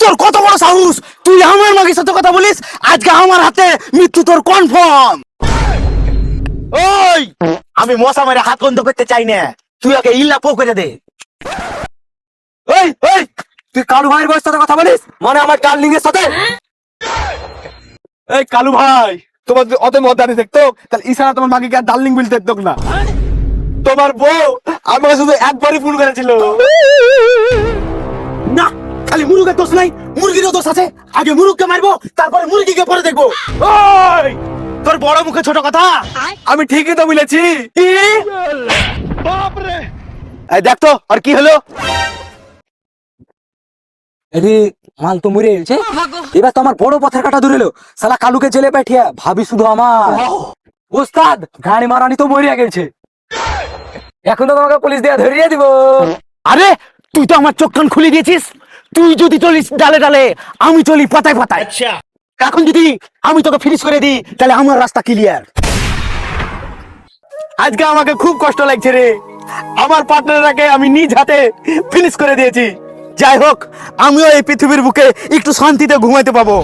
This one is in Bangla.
তোর কত বড় সাহস, তুই আমার মাগির সাথে কথা বলিস? আজকে আমার হাতে মৃত্যু তোর কনফার্ম। ওই, আমি মশা মেরে হাত বন্ধ করতে চাই না, তুই ওকে ইল্লা পো করে দে। ওই ওই, তুই কালু ভাইয়ের বউয়ের সাথে কথা বলিস, মানে আমার ডার্লিং এর সাথে? এই কালু ভাই, তোমার যদি অত মদানি দেখতো তাহলে ইশারা তোমার মাকে আর ডার্লিং বলতে দেখতো না। তোমার বউ আমাকে শুধু একবারই ফোন করেছিল। না, খালি মুরগের দোষ নাই, মুরগিরও দোষ আছে। আগে মুরগকে মারবো, তারপরে মুরগিকে পরে দেখবো। ওই, তোর বড় মুখে ছোট কথা। আমি ঠিকই তো বলেছি। কি? এই দেখ তো আর কি হলো। আরে মাল তো মরে গেছে, এবার তো আমার বড় পথের কাটা ধরে এলো। শালা কালুকে জেলে পাঠিয়ে ভাবি শুধু আমার। ওস্তাদ, গাড়ি মারানি তো মরিয়া গেছে, এখন তো তোমাকে পুলিশ দিয়ে ধরিয়ে দিব। আরে তুই তো আমার চোখ কান খুলে দিয়েছিস। তুই যদি চলিস ডালে ডালে, আমি চলি পাতায় পাতায়। এখন যদি আমি তোকে ফিনিশ করে দিই, তাহলে আমার রাস্তা ক্লিয়ার। আজকে আমাকে খুব কষ্ট লাগছে রে, আমার পার্টনারকে আমি নিজ হাতে ফিনিশ করে দিয়েছি। যাই হোক, আমিও এই পৃথিবীর বুকে একটু শান্তিতে ঘুমাইতে পাবো।